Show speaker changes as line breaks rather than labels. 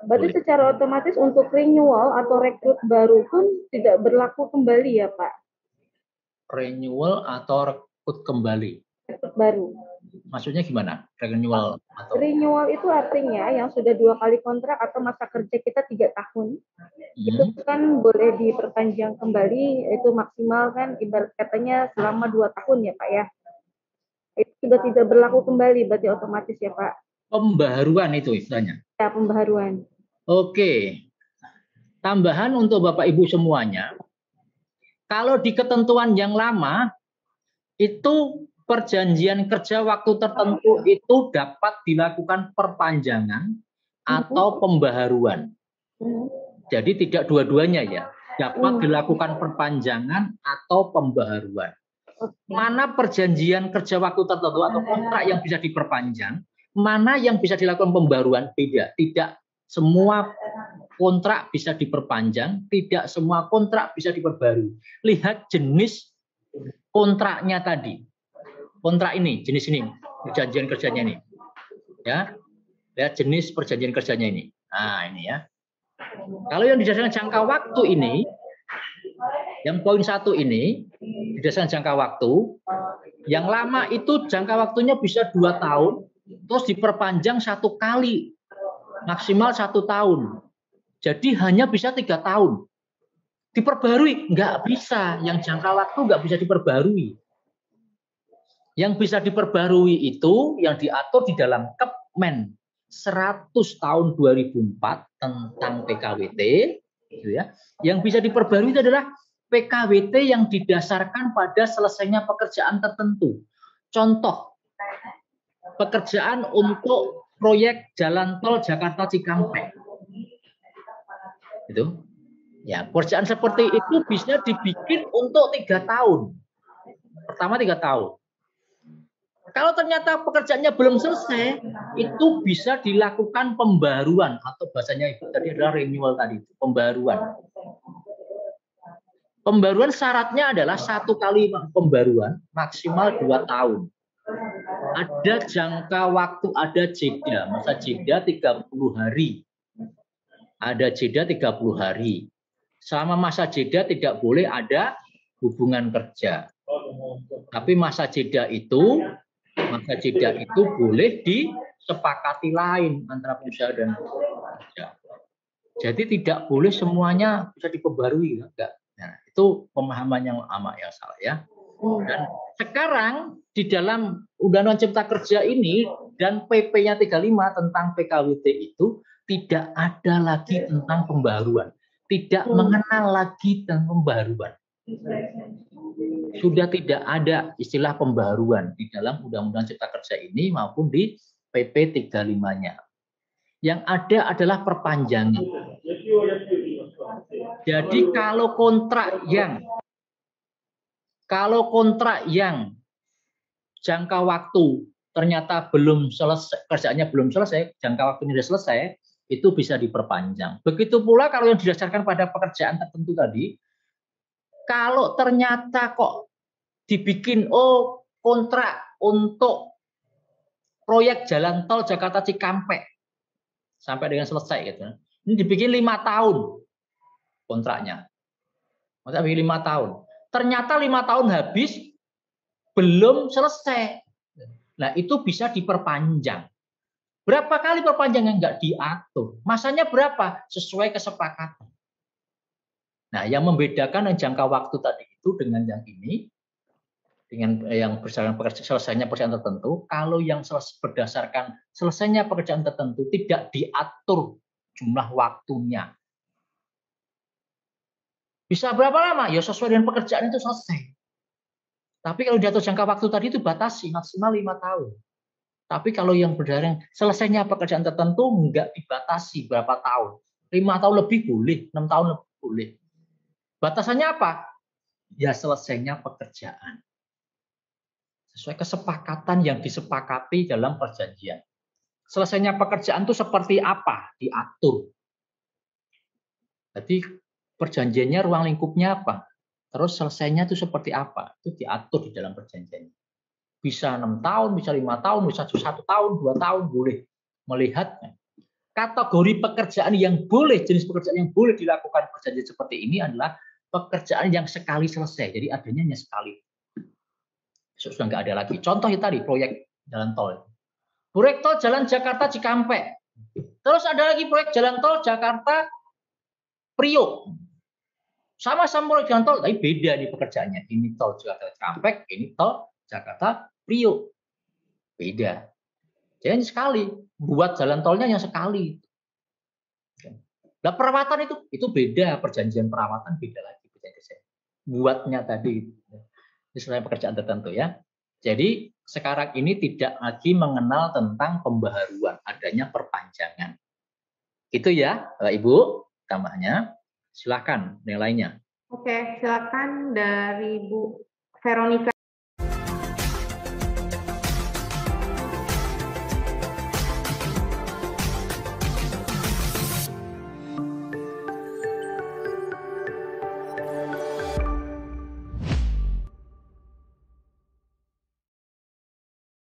Berarti
boleh.
secara otomatis untuk renewal atau rekrut baru pun tidak berlaku kembali ya Pak?
Renewal atau rekrut kembali.
Rekrut baru.
Maksudnya gimana? Renewal atau
renewal itu artinya yang sudah 2 kali kontrak atau masa kerja kita 3 tahun. Itu kan boleh diperpanjang kembali, itu maksimal kan ibarat katanya selama 2 tahun ya Pak ya. Itu sudah tidak berlaku kembali berarti otomatis ya Pak.
pembaharuan itu istilahnya.
Ya, pembaharuan.
Oke. Tambahan untuk Bapak Ibu semuanya, kalau di ketentuan yang lama itu perjanjian kerja waktu tertentu itu dapat dilakukan perpanjangan atau pembaharuan. Jadi tidak dua-duanya ya, dapat dilakukan perpanjangan atau pembaharuan. Mana perjanjian kerja waktu tertentu atau kontrak yang bisa diperpanjang, mana yang bisa dilakukan pembaharuan, beda. Tidak semua kontrak bisa diperpanjang, tidak semua kontrak bisa diperbarui. Lihat jenis kontraknya tadi. Kontrak ini, jenis ini, perjanjian kerjanya ini. Ya. Lihat jenis perjanjian kerjanya ini. Nah, ini ya. Kalau yang didasarkan jangka waktu ini, yang poin 1 ini, didasarkan jangka waktu, yang lama itu jangka waktunya bisa 2 tahun, terus diperpanjang 1 kali, maksimal 1 tahun. Jadi hanya bisa 3 tahun. Diperbarui? Nggak bisa. Yang jangka waktu nggak bisa diperbarui. Yang bisa diperbarui itu yang diatur di dalam Kepmen 100 tahun 2004 tentang PKWT, gitu ya. Yang bisa diperbarui itu adalah PKWT yang didasarkan pada selesainya pekerjaan tertentu. Contoh, pekerjaan untuk proyek jalan tol Jakarta Cikampek. Itu. Ya, pekerjaan seperti itu bisa dibikin untuk 3 tahun. Pertama 3 tahun. Kalau ternyata pekerjaannya belum selesai, itu bisa dilakukan pembaruan atau bahasanya Ibu tadi adalah renewal tadi, pembaruan. Pembaruan syaratnya adalah 1 kali pembaruan maksimal 2 tahun. Ada jangka waktu, ada jeda, masa jeda 30 hari. Ada jeda 30 hari. Selama masa jeda tidak boleh ada hubungan kerja. Tapi masa jeda itu boleh disepakati lain antara pengusaha dan pekerja. Jadi tidak boleh semuanya bisa diperbarui, enggak. Nah, itu pemahaman yang lama yang salah ya. Dan sekarang di dalam Undang-Undang Cipta Kerja ini dan PP-nya 35 tentang PKWT itu tidak ada lagi tentang pembaruan. Tidak mengenal lagi tentang pembaruan. Sudah tidak ada istilah pembaruan di dalam Undang-Undang Cipta Kerja ini maupun di PP 35-nya. Yang ada adalah perpanjangan. Jadi kalau kontrak yang jangka waktu ternyata belum selesai, kerjaannya belum selesai, jangka waktunya sudah selesai, itu bisa diperpanjang. Begitu pula kalau yang didasarkan pada pekerjaan tertentu tadi, kalau ternyata kok dibikin kontrak untuk proyek jalan tol Jakarta Cikampek sampai dengan selesai gitu. Ini dibikin 5 tahun kontraknya. Masa bikin 5 tahun. Ternyata 5 tahun habis belum selesai. Nah, itu bisa diperpanjang. Berapa kali perpanjangan nggak diatur? Masanya berapa? Sesuai kesepakatan. Nah, yang membedakan jangka waktu tadi itu dengan yang ini, dengan yang berdasarkan selesainya pekerjaan tertentu, kalau yang berdasarkan selesainya pekerjaan tertentu tidak diatur jumlah waktunya. Bisa berapa lama? Ya sesuai dengan pekerjaan itu selesai. Tapi kalau diatur jangka waktu tadi itu batasi maksimal 5 tahun. Tapi kalau yang berdasarkan selesainya pekerjaan tertentu enggak dibatasi berapa tahun. 5 tahun lebih boleh, 6 tahun lebih boleh. Batasannya apa? Ya selesainya pekerjaan. Sesuai kesepakatan yang disepakati dalam perjanjian. Selesainya pekerjaan itu seperti apa? Diatur. Jadi perjanjiannya ruang lingkupnya apa? Terus selesainya itu seperti apa? Itu diatur di dalam perjanjian. Bisa 6 tahun, bisa 5 tahun, bisa 1 tahun, 2 tahun, boleh melihatnya. kategori pekerjaan yang boleh, jenis pekerjaan yang boleh dilakukan perjanjian seperti ini adalah pekerjaan yang sekali selesai. Jadi adanya hanya sekali. Sudah nggak ada lagi. Contohnya tadi proyek jalan tol. Proyek tol jalan Jakarta Cikampek. Terus ada lagi proyek jalan tol Jakarta Priok. Sama-sama proyek jalan tol, tapi beda nih pekerjaannya. Ini tol Jakarta Cikampek, ini tol Jakarta Priok. Beda. Jadi sekali. Buat jalan tolnya yang sekali. Nah, perawatan itu beda, perjanjian perawatan beda lagi. Buatnya tadi. Ini selain pekerjaan tertentu ya. Jadi sekarang ini tidak lagi mengenal tentang pembaharuan, adanya perpanjangan. Itu ya, Bapak Ibu, tambahnya. Silakan nilainya.
Oke, silakan dari Bu Veronica.